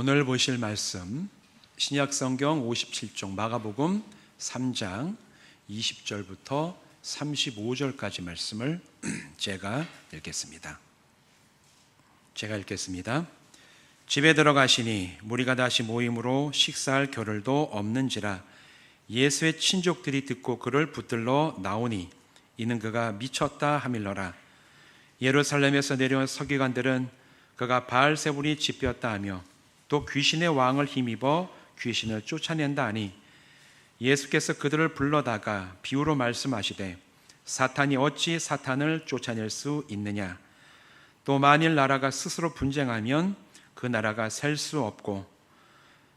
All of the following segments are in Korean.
오늘 보실 말씀 신약성경 57쪽 마가복음 3장 20절부터 35절까지 말씀을 제가 읽겠습니다. 집에 들어가시니 무리가 다시 모임으로 식사할 겨를도 없는지라 예수의 친족들이 듣고 그를 붙들러 나오니 이는 그가 미쳤다 하밀러라. 예루살렘에서 내려온 서기관들은 그가 바알세불이 집되었다 하며 또 귀신의 왕을 힘입어 귀신을 쫓아낸다 하니 예수께서 그들을 불러다가 비유로 말씀하시되 사탄이 어찌 사탄을 쫓아낼 수 있느냐. 또 만일 나라가 스스로 분쟁하면 그 나라가 셀 수 없고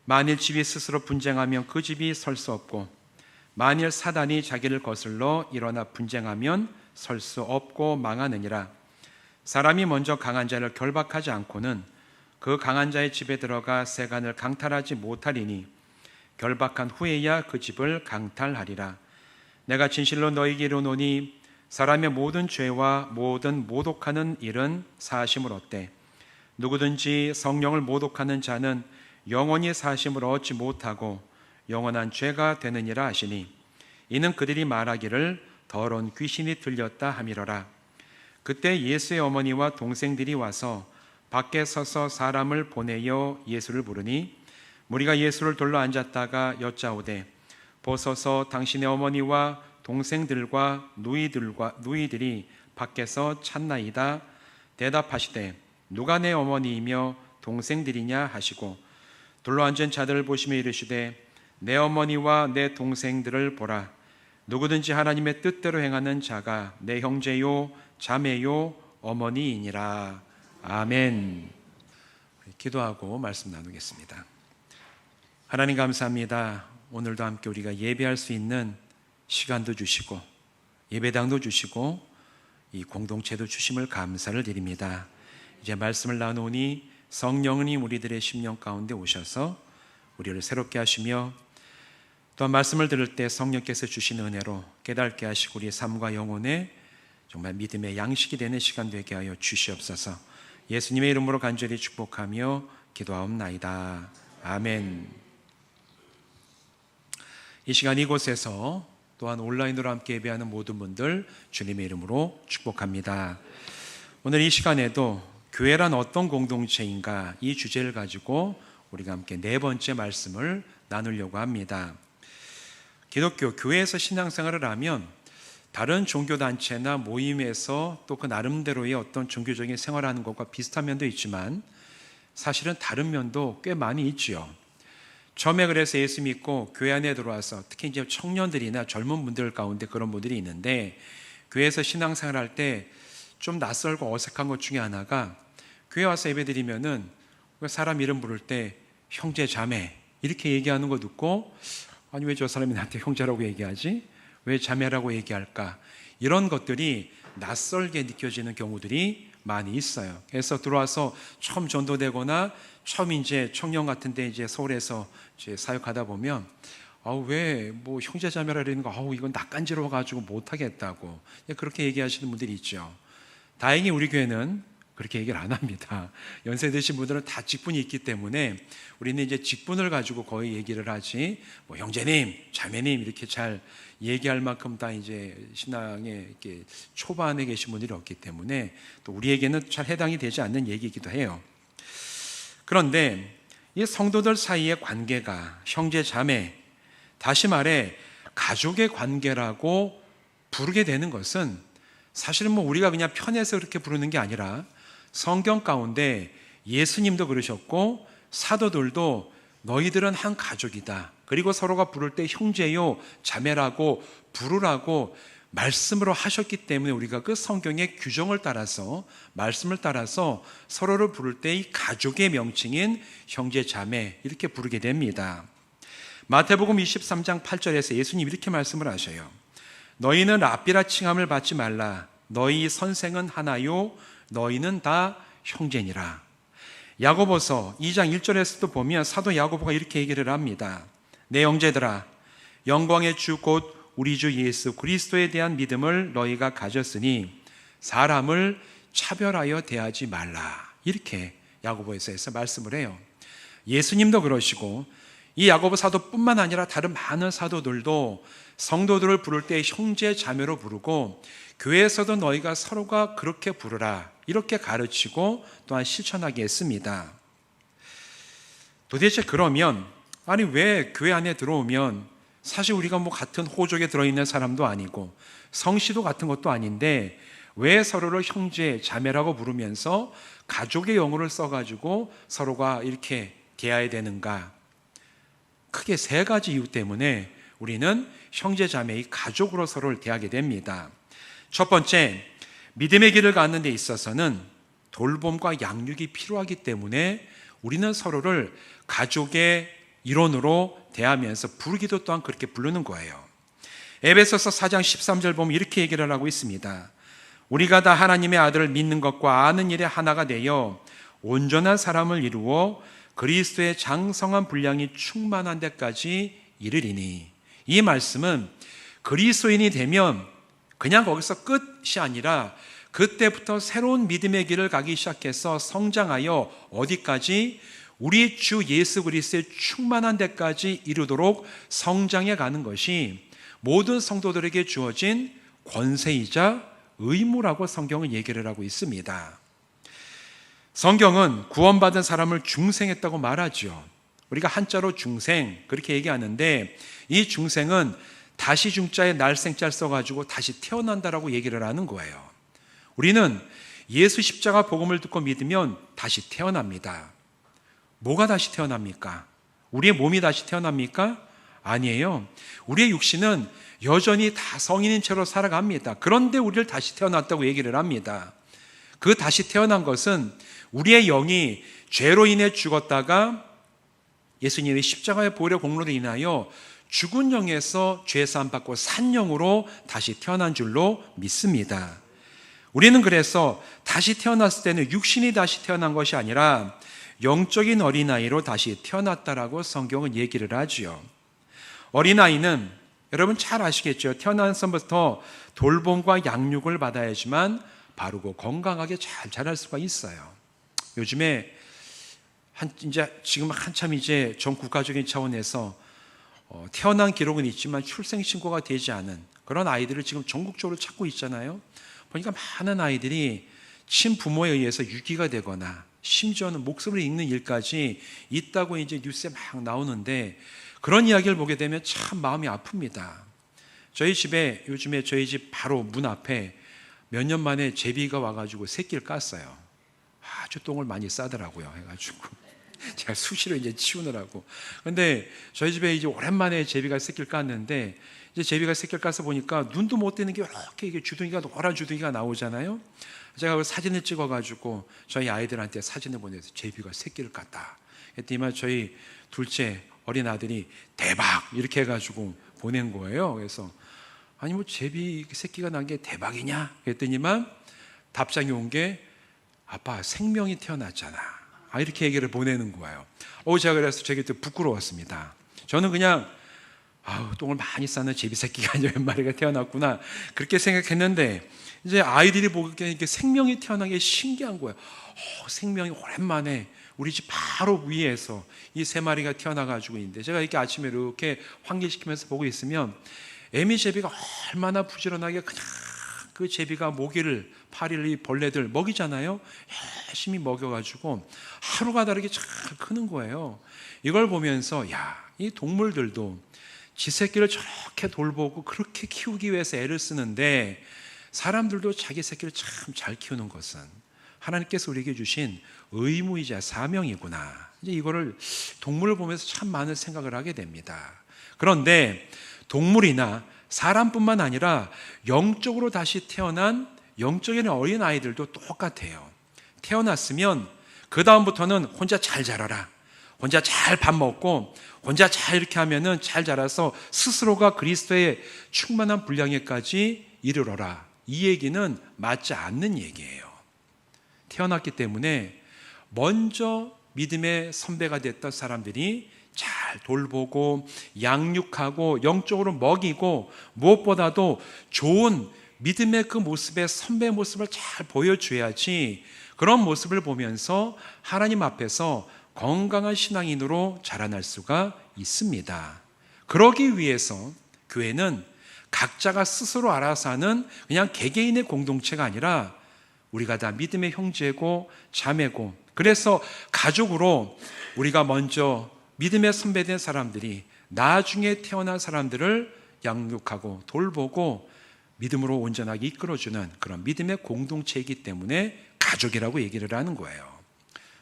만일 집이 스스로 분쟁하면 그 집이 설 수 없고 만일 사단이 자기를 거슬러 일어나 분쟁하면 설 수 없고 망하느니라. 사람이 먼저 강한 자를 결박하지 않고는 그 강한 자의 집에 들어가 세간을 강탈하지 못하리니 결박한 후에야 그 집을 강탈하리라. 내가 진실로 너희에게 이르노니 사람의 모든 죄와 모든 모독하는 일은 사하심을 얻되 누구든지 성령을 모독하는 자는 영원히 사하심을 얻지 못하고 영원한 죄가 되느니라 하시니 이는 그들이 말하기를 더러운 귀신이 들렸다 함이러라. 그때 예수의 어머니와 동생들이 와서 밖에 서서 사람을 보내어 예수를 부르니 무리가 예수를 둘러 앉았다가 여짜오되 보소서 당신의 어머니와 동생들과 누이들이 밖에서 찾나이다. 대답하시되 누가 내 어머니이며 동생들이냐 하시고 둘러앉은 자들을 보시며 이르시되 내 어머니와 내 동생들을 보라. 누구든지 하나님의 뜻대로 행하는 자가 내 형제요 자매요 어머니이니라. 아멘. 기도하고 말씀 나누겠습니다. 하나님 감사합니다. 오늘도 함께 우리가 예배할 수 있는 시간도 주시고 예배당도 주시고 이 공동체도 주심을 감사를 드립니다. 이제 말씀을 나누니 성령이 우리들의 심령 가운데 오셔서 우리를 새롭게 하시며 또한 말씀을 들을 때 성령께서 주신 은혜로 깨닫게 하시고 우리의 삶과 영혼에 정말 믿음의 양식이 되는 시간 되게 하여 주시옵소서. 예수님의 이름으로 간절히 축복하며 기도하옵나이다. 아멘. 이 시간 이곳에서 또한 온라인으로 함께 예배하는 모든 분들 주님의 이름으로 축복합니다. 오늘 이 시간에도 교회란 어떤 공동체인가 이 주제를 가지고 우리가 함께 네 번째 말씀을 나누려고 합니다. 기독교 교회에서 신앙생활을 하면 다른 종교단체나 모임에서 또 그 나름대로의 어떤 종교적인 생활하는 것과 비슷한 면도 있지만 사실은 다른 면도 꽤 많이 있지요. 처음에 그래서 예수 믿고 교회 안에 들어와서 특히 이제 청년들이나 젊은 분들 가운데 그런 분들이 있는데 교회에서 신앙생활 할 때 좀 낯설고 어색한 것 중에 하나가 교회 와서 예배드리면은 사람 이름 부를 때 형제 자매 이렇게 얘기하는 거 듣고 아니 왜 저 사람이 나한테 형제라고 얘기하지? 왜 자매라고 얘기할까? 이런 것들이 낯설게 느껴지는 경우들이 많이 있어요. 그래서 들어와서 처음 전도되거나 처음 이제 청년 같은데 이제 서울에서 이제 사역하다 보면 왜 뭐 형제 자매라 그러는 거 이건 낯간지러워 가지고 못 하겠다고 그렇게 얘기하시는 분들이 있죠. 다행히 우리 교회는 그렇게 얘기를 안 합니다. 연세 드신 분들은 다 직분이 있기 때문에 우리는 이제 직분을 가지고 거의 얘기를 하지 뭐 형제님, 자매님 이렇게 잘 얘기할 만큼 다 이제 신앙의 이렇게 초반에 계신 분들이 없기 때문에 또 우리에게는 잘 해당이 되지 않는 얘기이기도 해요. 그런데 이 성도들 사이의 관계가 형제, 자매, 다시 말해 가족의 관계라고 부르게 되는 것은 사실은 뭐 우리가 그냥 편해서 그렇게 부르는 게 아니라 성경 가운데 예수님도 그러셨고 사도들도 너희들은 한 가족이다. 그리고 서로가 부를 때 형제요 자매라고 부르라고 말씀으로 하셨기 때문에 우리가 그 성경의 규정을 따라서 말씀을 따라서 서로를 부를 때 이 가족의 명칭인 형제 자매 이렇게 부르게 됩니다. 마태복음 23장 8절에서 예수님 이렇게 말씀을 하셔요. 너희는 랍비라 칭함을 받지 말라. 너희 선생은 하나요 너희는 다 형제니라. 야고보서 2장 1절에서도 보면 사도 야고보가 이렇게 얘기를 합니다. 내 형제들아 영광의 주 곧 우리 주 예수 그리스도에 대한 믿음을 너희가 가졌으니 사람을 차별하여 대하지 말라. 이렇게 야고보에서 말씀을 해요. 예수님도 그러시고 이 야고보 사도뿐만 아니라 다른 많은 사도들도 성도들을 부를 때 형제 자매로 부르고 교회에서도 너희가 서로가 그렇게 부르라 이렇게 가르치고 또한 실천하게 했습니다. 도대체 그러면 아니 왜 교회 안에 들어오면 사실 우리가 뭐 같은 호족에 들어있는 사람도 아니고 성씨도 같은 것도 아닌데 왜 서로를 형제 자매라고 부르면서 가족의 용어를 써가지고 서로가 이렇게 대해야 되는가? 크게 세 가지 이유 때문에 우리는 형제 자매의 가족으로 서로를 대하게 됩니다. 첫 번째, 믿음의 길을 가는 데 있어서는 돌봄과 양육이 필요하기 때문에 우리는 서로를 가족의 일원으로 대하면서 부르기도 또한 그렇게 부르는 거예요. 에베소서 4장 13절 보면 이렇게 얘기를 하고 있습니다. 우리가 다 하나님의 아들을 믿는 것과 아는 일에 하나가 되어 온전한 사람을 이루어 그리스도의 장성한 분량이 충만한 데까지 이르리니, 이 말씀은 그리스도인이 되면 그냥 거기서 끝이 아니라 그때부터 새로운 믿음의 길을 가기 시작해서 성장하여 어디까지? 우리 주 예수 그리스도의 충만한 데까지 이르도록 성장해 가는 것이 모든 성도들에게 주어진 권세이자 의무라고 성경은 얘기를 하고 있습니다. 성경은 구원받은 사람을 중생했다고 말하죠. 우리가 한자로 중생 그렇게 얘기하는데 이 중생은 다시 중자에 날생자를 써가지고 다시 태어난다라고 얘기를 하는 거예요. 우리는 예수 십자가 복음을 듣고 믿으면 다시 태어납니다. 뭐가 다시 태어납니까? 우리의 몸이 다시 태어납니까? 아니에요. 우리의 육신은 여전히 다 성인인 채로 살아갑니다. 그런데 우리를 다시 태어났다고 얘기를 합니다. 그 다시 태어난 것은 우리의 영이 죄로 인해 죽었다가 예수님의 십자가의 보혈의 공로로 인하여 죽은 영에서 죄사함 받고 산 영으로 다시 태어난 줄로 믿습니다. 우리는 그래서 다시 태어났을 때는 육신이 다시 태어난 것이 아니라 영적인 어린아이로 다시 태어났다라고 성경은 얘기를 하지요. 어린아이는 여러분 잘 아시겠죠? 태어난 선부터 돌봄과 양육을 받아야지만 바르고 건강하게 잘 자랄 수가 있어요. 요즘에 지금 한참 전 국가적인 차원에서 태어난 기록은 있지만 출생 신고가 되지 않은 그런 아이들을 지금 전국적으로 찾고 있잖아요. 보니까 많은 아이들이 친부모에 의해서 유기가 되거나 심지어는 목숨을 잃는 일까지 있다고 이제 뉴스에 막 나오는데, 그런 이야기를 보게 되면 참 마음이 아픕니다. 요즘에 저희 집 바로 문 앞에 몇 년 만에 제비가 와가지고 새끼를 깠어요. 아주 똥을 많이 싸더라고요. 해가지고 제가 수시로 이제 치우느라고. 근데 저희 집에 이제 오랜만에 제비가 새끼를 깠는데, 이제 제비가 새끼를 까서 보니까 눈도 못 떼는 게 이렇게 이게 주둥이가 노란 주둥이가 나오잖아요. 제가 그 사진을 찍어가지고 저희 아이들한테 사진을 보내서 제비가 새끼를 깠다 했더니만 저희 둘째 어린 아들이 대박 이렇게 해가지고 보낸 거예요. 그래서 아니 뭐 제비 새끼가 난 게 대박이냐 했더니만 답장이 온 게 아빠 생명이 태어났잖아. 이렇게 얘기를 보내는 거예요. 제가 그래서 저게 또 부끄러웠습니다. 저는 그냥 똥을 많이 싸는 제비 새끼가 몇 마리가 태어났구나 그렇게 생각했는데, 이제 아이들이 보기에 이렇게 생명이 태어난 게 신기한 거예요. 생명이 오랜만에 우리 집 바로 위에서 이 3마리가 태어나가지고 있는데, 제가 이렇게 아침에 이렇게 환기시키면서 보고 있으면 애미 제비가 얼마나 부지런하게 그냥 그 제비가 모기를 파리를 이 벌레들 먹이잖아요. 열심히 먹여가지고 하루가 다르게 잘 크는 거예요. 이걸 보면서 이 동물들도 지 새끼를 저렇게 돌보고 그렇게 키우기 위해서 애를 쓰는데, 사람들도 자기 새끼를 참 잘 키우는 것은 하나님께서 우리에게 주신 의무이자 사명이구나. 이제 이거를 동물을 보면서 참 많은 생각을 하게 됩니다. 그런데 동물이나 사람뿐만 아니라 영적으로 다시 태어난 영적인 어린 아이들도 똑같아요. 태어났으면 그 다음부터는 혼자 잘 자라라, 혼자 잘 밥 먹고 혼자 잘 이렇게 하면은 잘 자라서 스스로가 그리스도의 충만한 분량에까지 이르러라. 이 얘기는 맞지 않는 얘기예요. 태어났기 때문에 먼저 믿음의 선배가 됐던 사람들이 잘 돌보고 양육하고 영적으로 먹이고, 무엇보다도 좋은 믿음의 그 모습의 선배 모습을 잘 보여줘야지, 그런 모습을 보면서 하나님 앞에서 건강한 신앙인으로 자라날 수가 있습니다. 그러기 위해서 교회는 각자가 스스로 알아서 하는 그냥 개개인의 공동체가 아니라 우리가 다 믿음의 형제고 자매고, 그래서 가족으로 우리가 먼저 믿음의 선배된 사람들이 나중에 태어난 사람들을 양육하고 돌보고 믿음으로 온전하게 이끌어주는 그런 믿음의 공동체이기 때문에 가족이라고 얘기를 하는 거예요.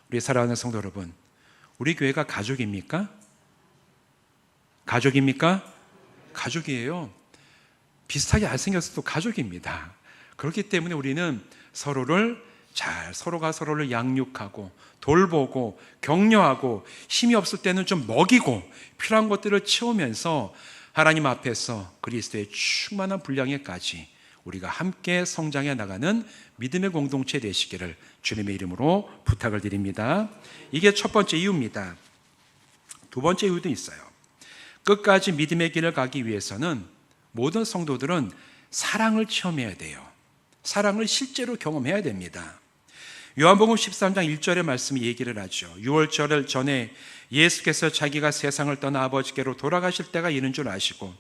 우리 사랑하는 성도 여러분, 우리 교회가 가족입니까? 가족입니까? 가족이에요. 비슷하게 안 생겼어도 가족입니다. 그렇기 때문에 우리는 서로가 서로를 양육하고 돌보고 격려하고, 힘이 없을 때는 좀 먹이고 필요한 것들을 채우면서 하나님 앞에서 그리스도의 충만한 분량에까지 우리가 함께 성장해 나가는 믿음의 공동체 되시기를 주님의 이름으로 부탁을 드립니다. 이게 첫 번째 이유입니다. 두 번째 이유도 있어요. 끝까지 믿음의 길을 가기 위해서는 모든 성도들은 사랑을 체험해야 돼요. 사랑을 실제로 경험해야 됩니다. 요한복음 13장 1절의 말씀이 얘기를 하죠. 6월절 전에 예수께서 자기가 세상을 떠나 아버지께로 돌아가실 때가 이른 줄 아시고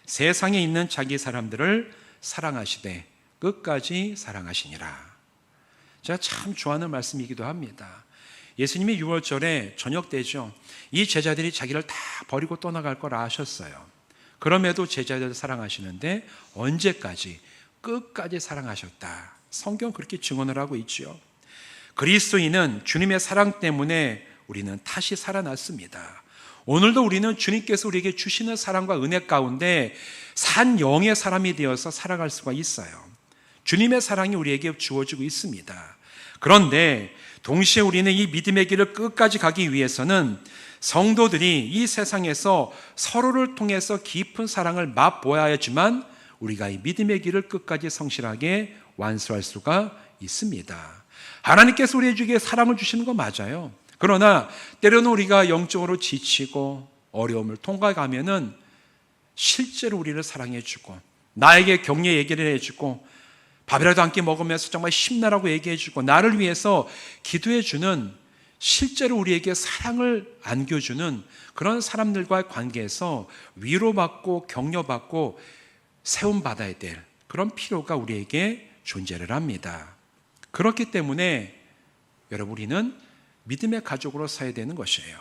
세상에 있는 자기 사람들을 사랑하시되 끝까지 사랑하시니라. 제가 참 좋아하는 말씀이기도 합니다. 예수님이 6월절에 저녁 때죠. 이 제자들이 자기를 다 버리고 떠나갈 걸 아셨어요. 그럼에도 제자들을 사랑하시는데 언제까지? 끝까지 사랑하셨다. 성경 그렇게 증언을 하고 있죠. 그리스도인은 주님의 사랑 때문에 우리는 다시 살아났습니다. 오늘도 우리는 주님께서 우리에게 주시는 사랑과 은혜 가운데 산 영의 사람이 되어서 살아갈 수가 있어요. 주님의 사랑이 우리에게 주어지고 있습니다. 그런데 동시에 우리는 이 믿음의 길을 끝까지 가기 위해서는 성도들이 이 세상에서 서로를 통해서 깊은 사랑을 맛보아야지만 우리가 이 믿음의 길을 끝까지 성실하게 완수할 수가 있습니다. 하나님께서 우리에게 사랑을 주시는 거 맞아요. 그러나 때로는 우리가 영적으로 지치고 어려움을 통과하면은 실제로 우리를 사랑해주고 나에게 격려 얘기를 해주고 밥이라도 함께 먹으면서 정말 힘내라고 얘기해주고 나를 위해서 기도해주는, 실제로 우리에게 사랑을 안겨주는 그런 사람들과의 관계에서 위로받고 격려받고 세움받아야 될 그런 필요가 우리에게 존재를 합니다. 그렇기 때문에 여러분, 우리는 믿음의 가족으로 서야 되는 것이에요.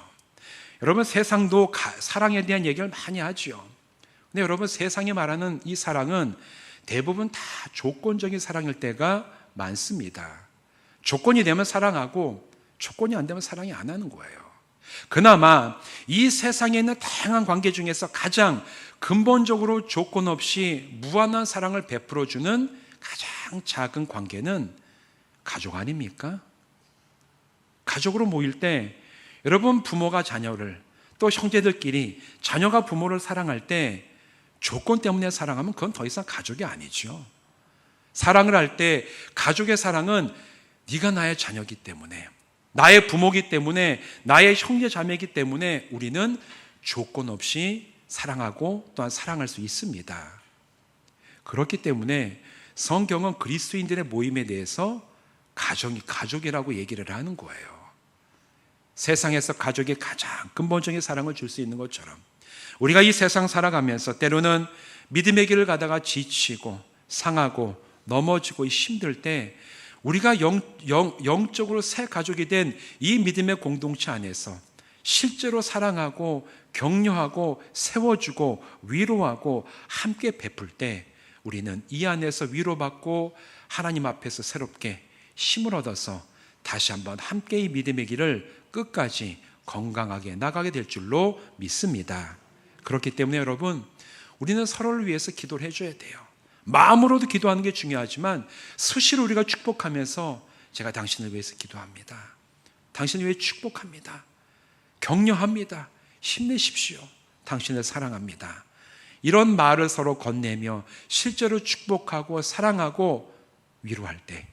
여러분, 세상도 사랑에 대한 얘기를 많이 하죠. 근데 여러분, 세상이 말하는 이 사랑은 대부분 다 조건적인 사랑일 때가 많습니다. 조건이 되면 사랑하고 조건이 안 되면 사랑이 안 하는 거예요. 그나마 이 세상에 있는 다양한 관계 중에서 가장 근본적으로 조건 없이 무한한 사랑을 베풀어주는 가장 작은 관계는 가족 아닙니까? 가족으로 모일 때 여러분, 부모가 자녀를, 또 형제들끼리 자녀가 부모를 사랑할 때 조건 때문에 사랑하면 그건 더 이상 가족이 아니죠. 사랑을 할 때 가족의 사랑은 네가 나의 자녀이기 때문에, 나의 부모이기 때문에, 나의 형제 자매이기 때문에 우리는 조건 없이 사랑하고 또한 사랑할 수 있습니다. 그렇기 때문에 성경은 그리스도인들의 모임에 대해서 가족이라고 얘기를 하는 거예요. 세상에서 가족이 가장 근본적인 사랑을 줄 수 있는 것처럼 우리가 이 세상 살아가면서 때로는 믿음의 길을 가다가 지치고 상하고 넘어지고 힘들 때 우리가 영적으로 새 가족이 된 이 믿음의 공동체 안에서 실제로 사랑하고 격려하고 세워주고 위로하고 함께 베풀 때 우리는 이 안에서 위로받고 하나님 앞에서 새롭게 힘을 얻어서 다시 한번 함께 이 믿음의 길을 끝까지 건강하게 나가게 될 줄로 믿습니다. 그렇기 때문에 여러분, 우리는 서로를 위해서 기도를 해줘야 돼요. 마음으로도 기도하는 게 중요하지만 수시로 우리가 축복하면서 제가 당신을 위해서 기도합니다. 당신을 위해 축복합니다. 격려합니다. 힘내십시오. 당신을 사랑합니다. 이런 말을 서로 건네며 실제로 축복하고 사랑하고 위로할 때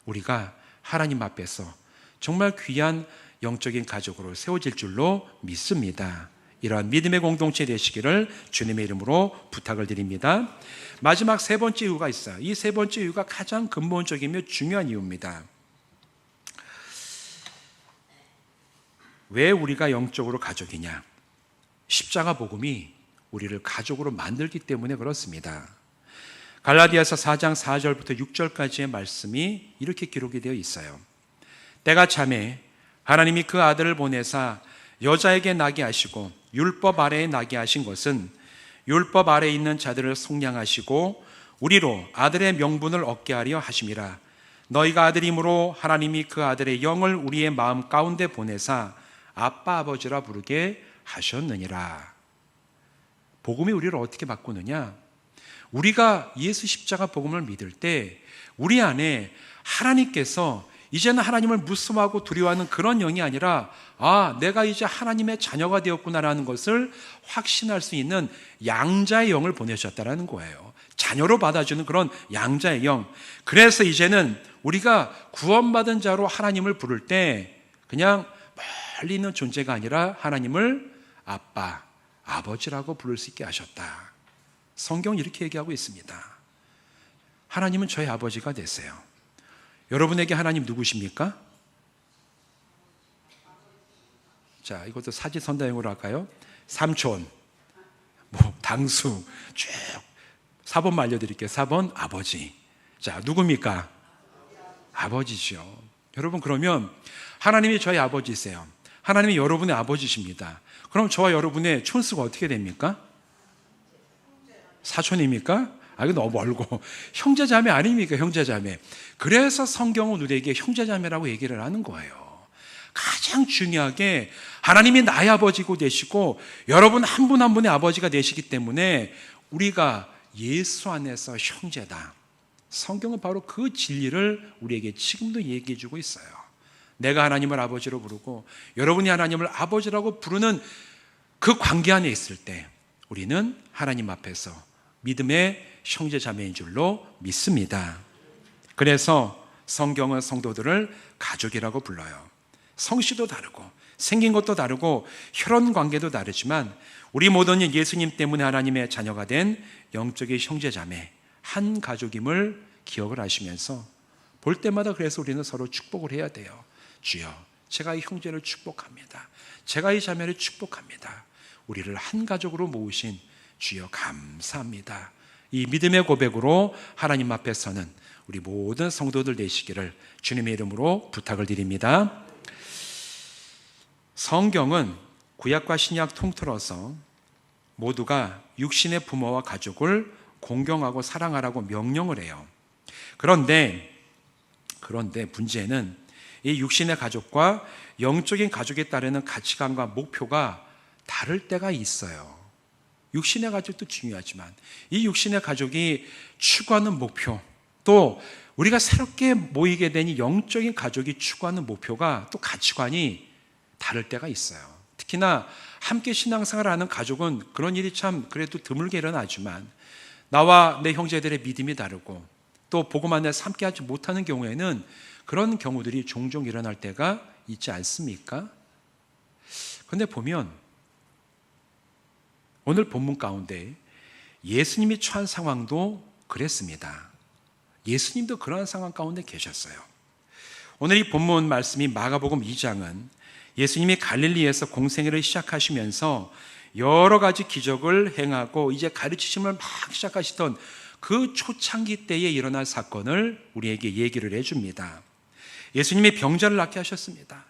우리가 하나님 앞에서 정말 귀한 영적인 가족으로 세워질 줄로 믿습니다. 이러한 믿음의 공동체 되시기를 주님의 이름으로 부탁을 드립니다. 마지막 세 번째 이유가 있어요. 이 세 번째 이유가 가장 근본적이며 중요한 이유입니다. 왜 우리가 영적으로 가족이냐? 십자가 복음이 우리를 가족으로 만들기 때문에 그렇습니다. 갈라디아서 4장 4절부터 6절까지의 말씀이 이렇게 기록이 되어 있어요. 때가 차매 하나님이 그 아들을 보내사 여자에게 나게 하시고 율법 아래에 나게 하신 것은 율법 아래에 있는 자들을 속량하시고 우리로 아들의 명분을 얻게 하려 하심이라. 너희가 아들이므로 하나님이 그 아들의 영을 우리의 마음 가운데 보내사 아빠 아버지라 부르게 하셨느니라. 복음이 우리를 어떻게 바꾸느냐? 우리가 예수 십자가 복음을 믿을 때 우리 안에 하나님께서 이제는 하나님을 무서워하고 두려워하는 그런 영이 아니라 내가 이제 하나님의 자녀가 되었구나라는 것을 확신할 수 있는 양자의 영을 보내셨다는 거예요. 자녀로 받아주는 그런 양자의 영. 그래서 이제는 우리가 구원받은 자로 하나님을 부를 때 그냥 멀리 있는 존재가 아니라 하나님을 아빠, 아버지라고 부를 수 있게 하셨다. 성경은 이렇게 얘기하고 있습니다. 하나님은 저희 아버지가 되세요. 여러분에게 하나님 누구십니까? 자, 이것도 사지선다형으로 할까요? 삼촌, 당수 쭉 4번만 알려드릴게요. 4번 아버지. 자, 누굽니까? 아버지죠. 여러분, 그러면 하나님이 저희 아버지세요. 하나님이 여러분의 아버지십니다. 그럼 저와 여러분의 촌수가 어떻게 됩니까? 사촌입니까? 이거 너무 멀고 형제자매 아닙니까? 형제자매. 그래서 성경은 우리에게 형제자매라고 얘기를 하는 거예요. 가장 중요하게 하나님이 나의 아버지고 되시고 여러분 한 분 한 분의 아버지가 되시기 때문에 우리가 예수 안에서 형제다. 성경은 바로 그 진리를 우리에게 지금도 얘기해 주고 있어요. 내가 하나님을 아버지로 부르고 여러분이 하나님을 아버지라고 부르는 그 관계 안에 있을 때 우리는 하나님 앞에서 믿음의 형제자매인 줄로 믿습니다. 그래서 성경은 성도들을 가족이라고 불러요. 성씨도 다르고 생긴 것도 다르고 혈연 관계도 다르지만 우리 모두는 예수님 때문에 하나님의 자녀가 된 영적인 형제자매 한 가족임을 기억을 하시면서 볼 때마다 그래서 우리는 서로 축복을 해야 돼요. 주여, 제가 이 형제를 축복합니다. 제가 이 자매를 축복합니다. 우리를 한 가족으로 모으신 주여 감사합니다. 이 믿음의 고백으로 하나님 앞에서는 우리 모든 성도들 되시기를 주님의 이름으로 부탁을 드립니다. 성경은 구약과 신약 통틀어서 모두가 육신의 부모와 가족을 공경하고 사랑하라고 명령을 해요. 그런데 문제는 이 육신의 가족과 영적인 가족에 따르는 가치관과 목표가 다를 때가 있어요. 육신의 가족도 중요하지만 이 육신의 가족이 추구하는 목표, 또 우리가 새롭게 모이게 된 이 영적인 가족이 추구하는 목표가 또 가치관이 다를 때가 있어요. 특히나 함께 신앙생활을 하는 가족은 그런 일이 참 그래도 드물게 일어나지만 나와 내 형제들의 믿음이 다르고 또 복음 안에서 함께하지 못하는 경우에는 그런 경우들이 종종 일어날 때가 있지 않습니까? 그런데 보면 오늘 본문 가운데 예수님이 처한 상황도 그랬습니다. 예수님도 그러한 상황 가운데 계셨어요. 오늘 이 본문 말씀이 마가복음 2장은 예수님이 갈릴리에서 공생애를 시작하시면서 여러 가지 기적을 행하고 이제 가르치심을 막 시작하시던 그 초창기 때에 일어날 사건을 우리에게 얘기를 해줍니다. 예수님이 병자를 낫게 하셨습니다.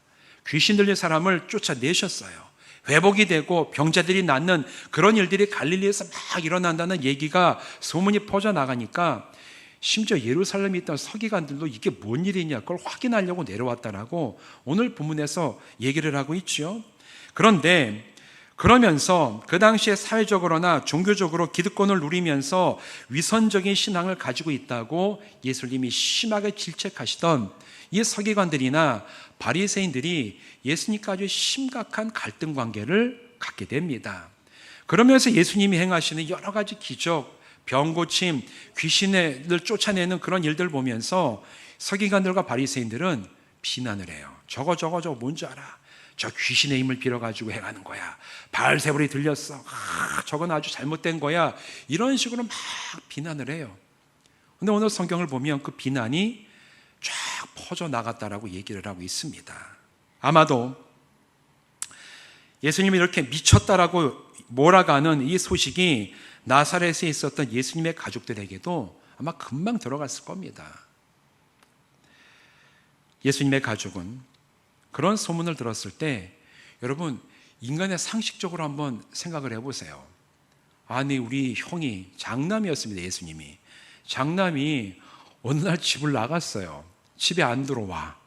귀신 들린 사람을 쫓아내셨어요. 회복이 되고 병자들이 낫는 그런 일들이 갈릴리에서 막 일어난다는 얘기가 소문이 퍼져나가니까 심지어 예루살렘에 있던 서기관들도 이게 뭔 일이냐 그걸 확인하려고 내려왔다라고 오늘 본문에서 얘기를 하고 있죠. 그런데 그러면서 그 당시에 사회적으로나 종교적으로 기득권을 누리면서 위선적인 신앙을 가지고 있다고 예수님이 심하게 질책하시던 이 서기관들이나 바리새인들이 예수님과 아주 심각한 갈등 관계를 갖게 됩니다. 그러면서 예수님이 행하시는 여러 가지 기적, 병 고침, 귀신을 쫓아내는 그런 일들을 보면서 서기관들과 바리새인들은 비난을 해요. 저거 뭔지 알아? 저 귀신의 힘을 빌어가지고 행하는 거야. 바알세불이 들렸어. 저건 아주 잘못된 거야. 이런 식으로 막 비난을 해요. 그런데 오늘 성경을 보면 그 비난이 쫙 퍼져나갔다라고 얘기를 하고 있습니다. 아마도 예수님이 이렇게 미쳤다라고 몰아가는 이 소식이 나사렛에 있었던 예수님의 가족들에게도 아마 금방 들어갔을 겁니다. 예수님의 가족은 그런 소문을 들었을 때 여러분 인간의 상식적으로 한번 생각을 해보세요. 아니 우리 형이 장남이었습니다. 예수님이 장남이 어느 날 집을 나갔어요. 집에 안 들어와.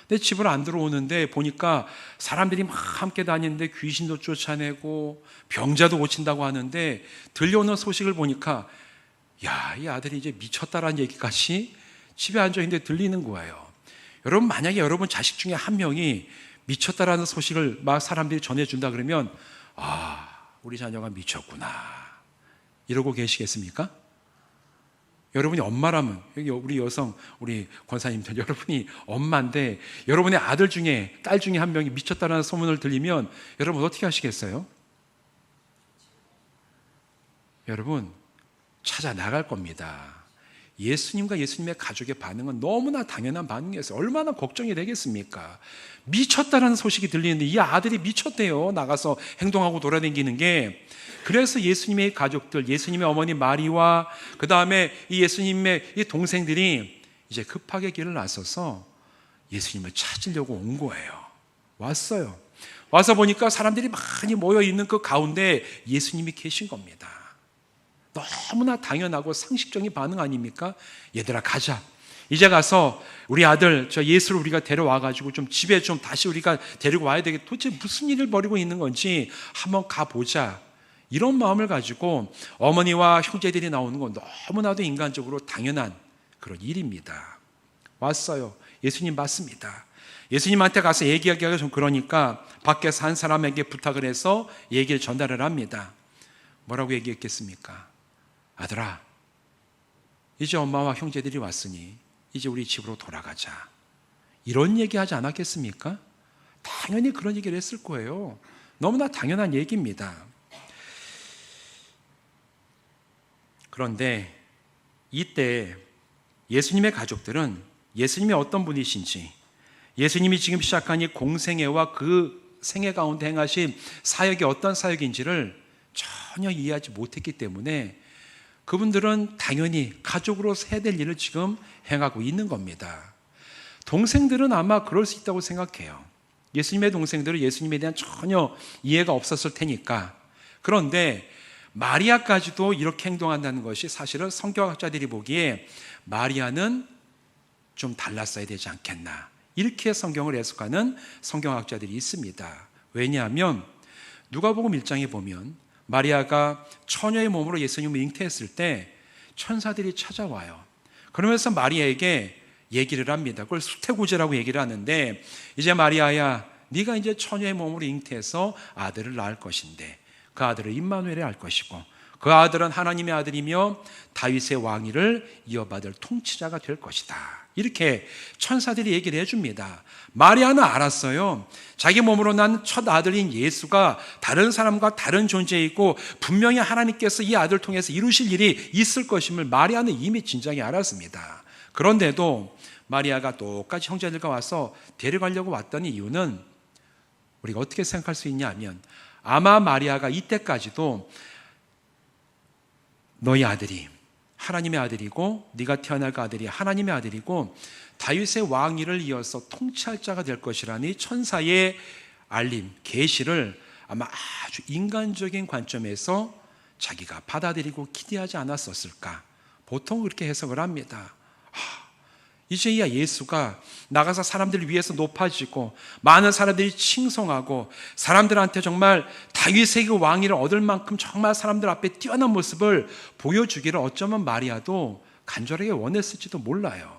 근데 집을 안 들어오는데 보니까 사람들이 막 함께 다니는데 귀신도 쫓아내고 병자도 고친다고 하는데 들려오는 소식을 보니까 야, 이 아들이 이제 미쳤다라는 얘기까지 집에 앉아있는데 들리는 거예요. 여러분 만약에 여러분 자식 중에 한 명이 미쳤다라는 소식을 막 사람들이 전해준다 그러면 아, 우리 자녀가 미쳤구나 이러고 계시겠습니까? 여러분이 엄마라면 여기 우리 여성 우리 권사님들 여러분이 엄마인데 여러분의 아들 중에 딸 중에 한 명이 미쳤다라는 소문을 들리면 여러분 어떻게 하시겠어요? 여러분 찾아 나갈 겁니다. 예수님과 예수님의 가족의 반응은 너무나 당연한 반응이었어요. 얼마나 걱정이 되겠습니까? 미쳤다라는 소식이 들리는데 이 아들이 미쳤대요. 나가서 행동하고 돌아다니는 게. 그래서 예수님의 가족들, 예수님의 어머니 마리와 그 다음에 이 예수님의 이 동생들이 이제 급하게 길을 나서서 예수님을 찾으려고 온 거예요. 왔어요. 와서 보니까 사람들이 많이 모여 있는 그 가운데 예수님이 계신 겁니다. 너무나 당연하고 상식적인 반응 아닙니까? 얘들아 가자. 이제 가서 우리 아들 저 예수를 우리가 데려와가지고 좀 집에 좀 다시 우리가 데리고 와야 되겠다. 도대체 무슨 일을 벌이고 있는 건지 한번 가보자. 이런 마음을 가지고 어머니와 형제들이 나오는 건 너무나도 인간적으로 당연한 그런 일입니다. 왔어요. 예수님 맞습니다. 예수님한테 가서 얘기하기가 좀 그러니까 밖에서 한 사람에게 부탁을 해서 얘기를 전달을 합니다. 뭐라고 얘기했겠습니까? 아들아, 이제 엄마와 형제들이 왔으니 이제 우리 집으로 돌아가자. 이런 얘기하지 않았겠습니까? 당연히 그런 얘기를 했을 거예요. 너무나 당연한 얘기입니다. 그런데 이때 예수님의 가족들은 예수님이 어떤 분이신지, 예수님이 지금 시작한 이 공생애와 그 생애 가운데 행하신 사역이 어떤 사역인지를 전혀 이해하지 못했기 때문에 그분들은 당연히 가족으로 해야 될 일을 지금 행하고 있는 겁니다. 동생들은 아마 그럴 수 있다고 생각해요. 예수님의 동생들은 예수님에 대한 전혀 이해가 없었을 테니까. 그런데 마리아까지도 이렇게 행동한다는 것이 사실은 성경학자들이 보기에 마리아는 좀 달랐어야 되지 않겠나. 이렇게 성경을 해석하는 성경학자들이 있습니다. 왜냐하면 누가복음 1장에 보면 마리아가 처녀의 몸으로 예수님을 잉태했을 때 천사들이 찾아와요. 그러면서 마리아에게 얘기를 합니다. 그걸 수태고제라고 얘기를 하는데 이제 마리아야 네가 이제 처녀의 몸으로 잉태해서 아들을 낳을 것인데 그 아들을 임마누엘이 할 것이고 그 아들은 하나님의 아들이며 다윗의 왕위를 이어받을 통치자가 될 것이다. 이렇게 천사들이 얘기를 해줍니다. 마리아는 알았어요. 자기 몸으로 난 첫 아들인 예수가 다른 사람과 다른 존재이고 분명히 하나님께서 이 아들을 통해서 이루실 일이 있을 것임을 마리아는 이미 진작에 알았습니다. 그런데도 마리아가 똑같이 형제들과 와서 데려가려고 왔던 이유는 우리가 어떻게 생각할 수 있냐 하면 아마 마리아가 이때까지도 너희 아들이 하나님의 아들이고 네가 태어날 그 아들이 하나님의 아들이고 다윗의 왕위를 이어서 통치할 자가 될 것이라니 천사의 알림, 계시를 아마 아주 인간적인 관점에서 자기가 받아들이고 기대하지 않았었을까. 보통 그렇게 해석을 합니다. 이제야 예수가 나가서 사람들을 위해서 높아지고 많은 사람들이 칭송하고 사람들한테 정말 다윗의 그 왕위를 얻을 만큼 정말 사람들 앞에 뛰어난 모습을 보여주기를 어쩌면 마리아도 간절하게 원했을지도 몰라요.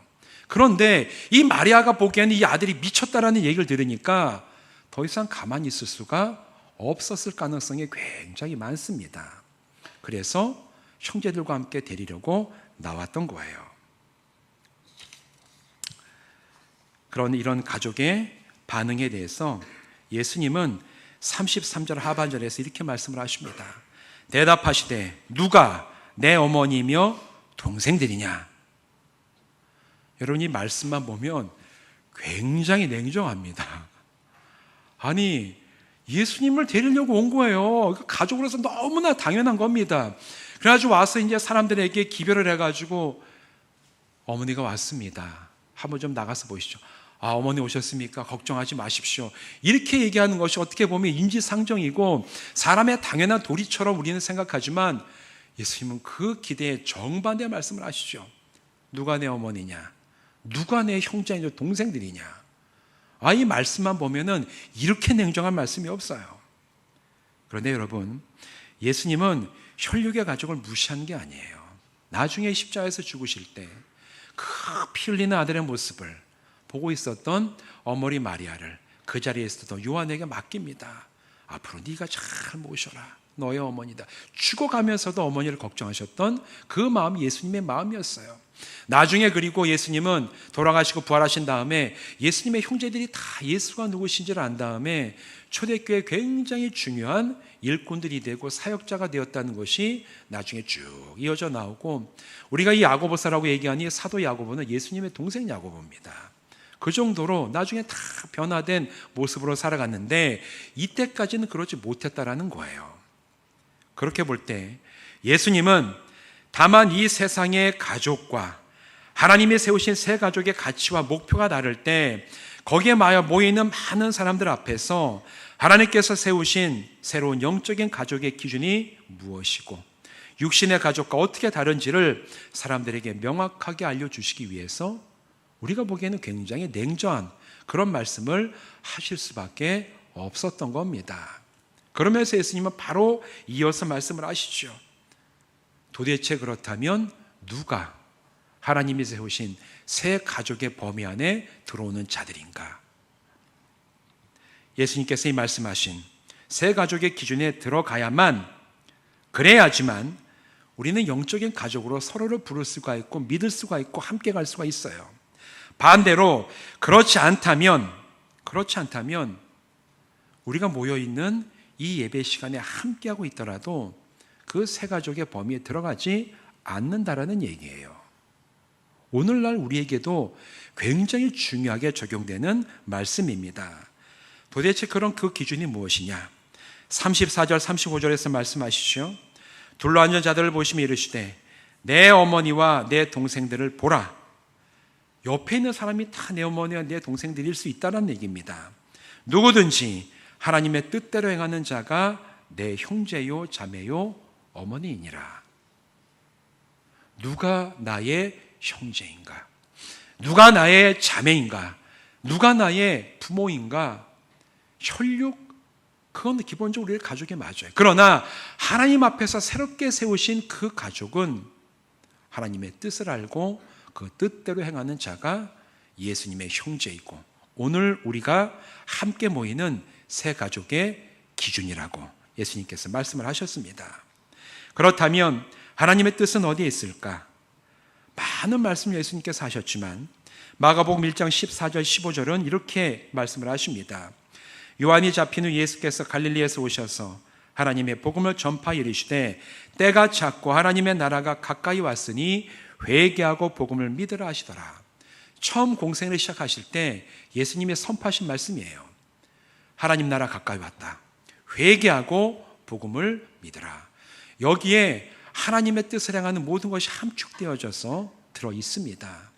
그런데 이 마리아가 보기에는 이 아들이 미쳤다라는 얘기를 들으니까 더 이상 가만히 있을 수가 없었을 가능성이 굉장히 많습니다. 그래서 형제들과 함께 데리려고 나왔던 거예요. 그런 이런 가족의 반응에 대해서 예수님은 33절 하반절에서 이렇게 말씀을 하십니다. 대답하시되 누가 내 어머니며 동생들이냐? 여러분 이 말씀만 보면 굉장히 냉정합니다. 아니 예수님을 데리려고 온 거예요. 가족으로서 너무나 당연한 겁니다. 그래가지고 와서 이제 사람들에게 기별을 해가지고 어머니가 왔습니다. 한번 좀 나가서 보시죠. 아, 어머니 오셨습니까? 걱정하지 마십시오. 이렇게 얘기하는 것이 어떻게 보면 인지상정이고 사람의 당연한 도리처럼 우리는 생각하지만 예수님은 그 기대에 정반대의 말씀을 하시죠. 누가 내 어머니냐? 누가 내 형제냐? 동생들이냐? 아, 이 말씀만 보면은 이렇게 냉정한 말씀이 없어요. 그런데 여러분, 예수님은 혈육의 가족을 무시한 게 아니에요. 나중에 십자가에서 죽으실 때 그 피 흘리는 아들의 모습을 보고 있었던 어머니 마리아를 그 자리에 있었던 요한에게 맡깁니다. 앞으로 네가 잘 모셔라. 너의 어머니다. 죽어가면서도 어머니를 걱정하셨던 그 마음이 예수님의 마음이었어요. 나중에 그리고 예수님은 돌아가시고 부활하신 다음에 예수님의 형제들이 다 예수가 누구신지를 안 다음에 초대교회 굉장히 중요한 일꾼들이 되고 사역자가 되었다는 것이 나중에 쭉 이어져 나오고, 우리가 이 야고보서라고 얘기하니 사도 야고보는 예수님의 동생 야고보입니다. 그 정도로 나중에 다 변화된 모습으로 살아갔는데 이때까지는 그러지 못했다라는 거예요. 그렇게 볼 때 예수님은 다만 이 세상의 가족과 하나님이 세우신 새 가족의 가치와 목표가 다를 때 거기에 모이는 많은 사람들 앞에서 하나님께서 세우신 새로운 영적인 가족의 기준이 무엇이고 육신의 가족과 어떻게 다른지를 사람들에게 명확하게 알려주시기 위해서 우리가 보기에는 굉장히 냉정한 그런 말씀을 하실 수밖에 없었던 겁니다. 그러면서 예수님은 바로 이어서 말씀을 하시죠. 도대체 그렇다면 누가 하나님이 세우신 새 가족의 범위 안에 들어오는 자들인가? 예수님께서 이 말씀하신 새 가족의 기준에 들어가야만, 그래야지만 우리는 영적인 가족으로 서로를 부를 수가 있고 믿을 수가 있고 함께 갈 수가 있어요. 반대로 그렇지 않다면 우리가 모여있는 이 예배 시간에 함께하고 있더라도 그 새 가족의 범위에 들어가지 않는다라는 얘기예요. 오늘날 우리에게도 굉장히 중요하게 적용되는 말씀입니다. 도대체 그런 그 기준이 무엇이냐? 34절 35절에서 말씀하시죠. 둘러앉은 자들을 보시며 이르시되 내 어머니와 내 동생들을 보라. 옆에 있는 사람이 다 내 어머니와 내 동생들일 수 있다는 얘기입니다. 누구든지 하나님의 뜻대로 행하는 자가 내 형제요 자매요 어머니이니라. 누가 나의 형제인가? 누가 나의 자매인가? 누가 나의 부모인가? 혈육, 그건 기본적으로 우리의 가족이 맞아요. 그러나 하나님 앞에서 새롭게 세우신 그 가족은 하나님의 뜻을 알고 그 뜻대로 행하는 자가 예수님의 형제이고 오늘 우리가 함께 모이는 새 가족의 기준이라고 예수님께서 말씀을 하셨습니다. 그렇다면 하나님의 뜻은 어디에 있을까? 많은 말씀 예수님께서 하셨지만 마가복음 1장 14절 15절은 이렇게 말씀을 하십니다. 요한이 잡힌 후 예수께서 갈릴리에서 오셔서 하나님의 복음을 전파하여 이르시되 때가 찼고 하나님의 나라가 가까이 왔으니 회개하고 복음을 믿으라 하시더라. 처음 공생을 시작하실 때 예수님의 선포하신 말씀이에요. 하나님 나라 가까이 왔다. 회개하고 복음을 믿으라. 여기에 하나님의 뜻을 행하는 모든 것이 함축되어져서 들어 있습니다.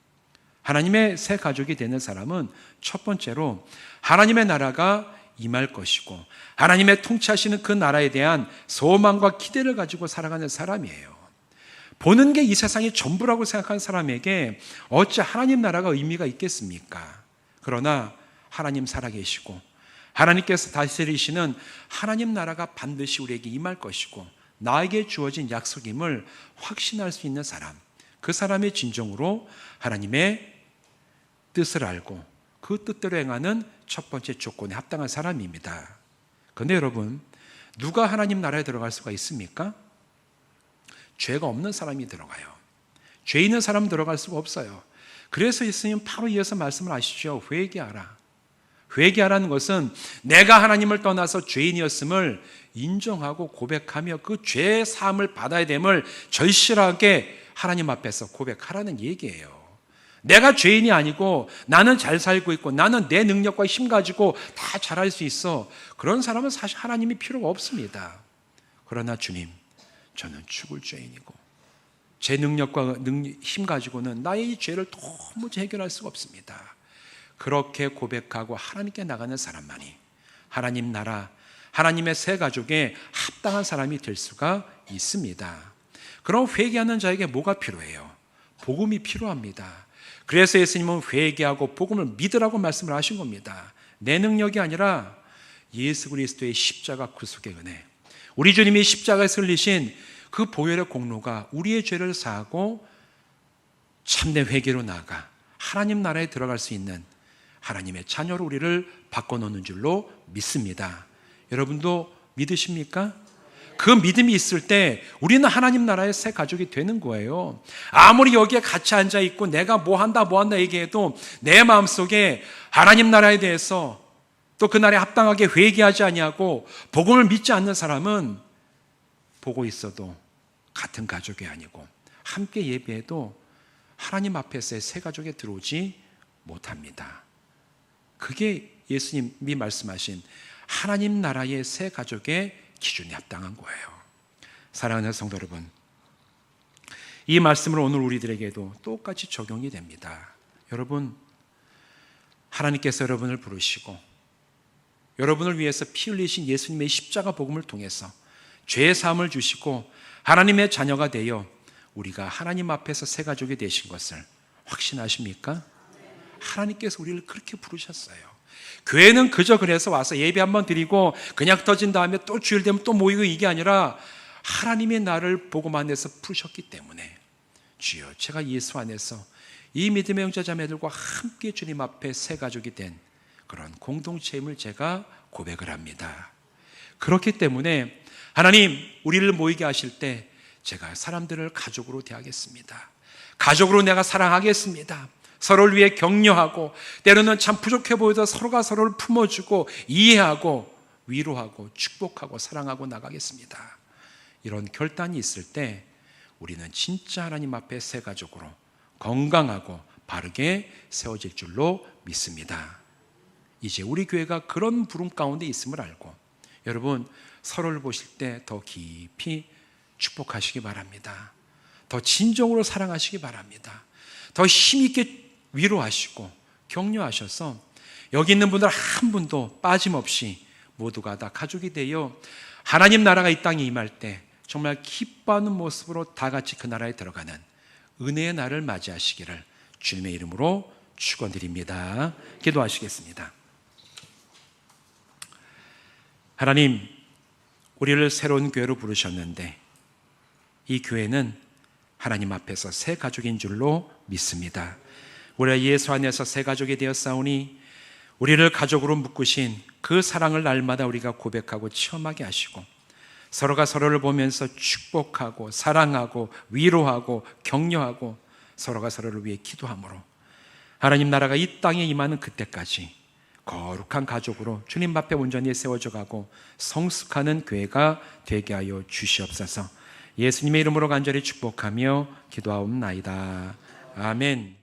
하나님의 새 가족이 되는 사람은 첫 번째로 하나님의 나라가 임할 것이고 하나님의 통치하시는 그 나라에 대한 소망과 기대를 가지고 살아가는 사람이에요. 보는 게 이 세상이 전부라고 생각하는 사람에게 어찌 하나님 나라가 의미가 있겠습니까? 그러나 하나님 살아계시고 하나님께서 다스리시는 하나님 나라가 반드시 우리에게 임할 것이고 나에게 주어진 약속임을 확신할 수 있는 사람, 그 사람의 진정으로 하나님의 뜻을 알고 그 뜻대로 행하는 첫 번째 조건에 합당한 사람입니다. 그런데 여러분, 누가 하나님 나라에 들어갈 수가 있습니까? 죄가 없는 사람이 들어가요. 죄 있는 사람은 들어갈 수가 없어요. 그래서 예수님 바로 이어서 말씀을 하시죠. 회개하라. 회개하라는 것은 내가 하나님을 떠나서 죄인이었음을 인정하고 고백하며 그 죄의 사함을 받아야 됨을 절실하게 하나님 앞에서 고백하라는 얘기예요. 내가 죄인이 아니고 나는 잘 살고 있고 나는 내 능력과 힘 가지고 다 잘할 수 있어. 그런 사람은 사실 하나님이 필요가 없습니다. 그러나 주님, 저는 죽을 죄인이고 제 능력과 힘 가지고는 나의 이 죄를 도무지 해결할 수가 없습니다. 그렇게 고백하고 하나님께 나가는 사람만이 하나님 나라, 하나님의 새 가족에 합당한 사람이 될 수가 있습니다. 그럼 회개하는 자에게 뭐가 필요해요? 복음이 필요합니다. 그래서 예수님은 회개하고 복음을 믿으라고 말씀을 하신 겁니다. 내 능력이 아니라 예수 그리스도의 십자가 구속의 은혜, 우리 주님이 십자가에서 흘리신 그 보혈의 공로가 우리의 죄를 사하고 참된 회개로 나아가 하나님 나라에 들어갈 수 있는 하나님의 자녀로 우리를 바꿔놓는 줄로 믿습니다. 여러분도 믿으십니까? 그 믿음이 있을 때 우리는 하나님 나라의 새 가족이 되는 거예요. 아무리 여기에 같이 앉아있고 내가 뭐 한다 얘기해도 내 마음속에 하나님 나라에 대해서 또 그 날에 합당하게 회개하지 아니하고 복음을 믿지 않는 사람은 보고 있어도 같은 가족이 아니고 함께 예배해도 하나님 앞에서의 새 가족에 들어오지 못합니다. 그게 예수님이 말씀하신 하나님 나라의 새 가족의 기준에 합당한 거예요. 사랑하는 성도 여러분, 이 말씀을 오늘 우리들에게도 똑같이 적용이 됩니다. 여러분, 하나님께서 여러분을 부르시고 여러분을 위해서 피 흘리신 예수님의 십자가 복음을 통해서 죄의 사함을 주시고 하나님의 자녀가 되어 우리가 하나님 앞에서 새 가족이 되신 것을 확신하십니까? 하나님께서 우리를 그렇게 부르셨어요. 교회는 그저 그래서 와서 예배 한번 드리고 그냥 터진 다음에 또 주일 되면 또 모이고 이게 아니라 하나님의 나를 복음 안에서 부르셨기 때문에 주여, 제가 예수 안에서 이 믿음의 형제자매들과 함께 주님 앞에 새 가족이 된 그런 공동체임을 제가 고백을 합니다. 그렇기 때문에 하나님, 우리를 모이게 하실 때 제가 사람들을 가족으로 대하겠습니다. 가족으로 내가 사랑하겠습니다. 서로를 위해 격려하고 때로는 참 부족해 보여도 서로가 서로를 품어주고 이해하고 위로하고 축복하고 사랑하고 나가겠습니다. 이런 결단이 있을 때 우리는 진짜 하나님 앞에 새 가족으로 건강하고 바르게 세워질 줄로 믿습니다. 이제 우리 교회가 그런 부름 가운데 있음을 알고 여러분, 서로를 보실 때 더 깊이 축복하시기 바랍니다. 더 진정으로 사랑하시기 바랍니다. 더 힘있게 위로하시고 격려하셔서 여기 있는 분들 한 분도 빠짐없이 모두가 다 가족이 되어 하나님 나라가 이 땅에 임할 때 정말 기뻐하는 모습으로 다 같이 그 나라에 들어가는 은혜의 날을 맞이하시기를 주님의 이름으로 축원드립니다. 기도하시겠습니다. 하나님, 우리를 새로운 교회로 부르셨는데 이 교회는 하나님 앞에서 새 가족인 줄로 믿습니다. 우리가 예수 안에서 새 가족이 되었사오니 우리를 가족으로 묶으신 그 사랑을 날마다 우리가 고백하고 체험하게 하시고 서로가 서로를 보면서 축복하고 사랑하고 위로하고 격려하고 서로가 서로를 위해 기도함으로 하나님 나라가 이 땅에 임하는 그때까지 거룩한 가족으로 주님 앞에 온전히 세워져 가고 성숙하는 교회가 되게 하여 주시옵소서. 예수님의 이름으로 간절히 축복하며 기도하옵나이다. 아멘.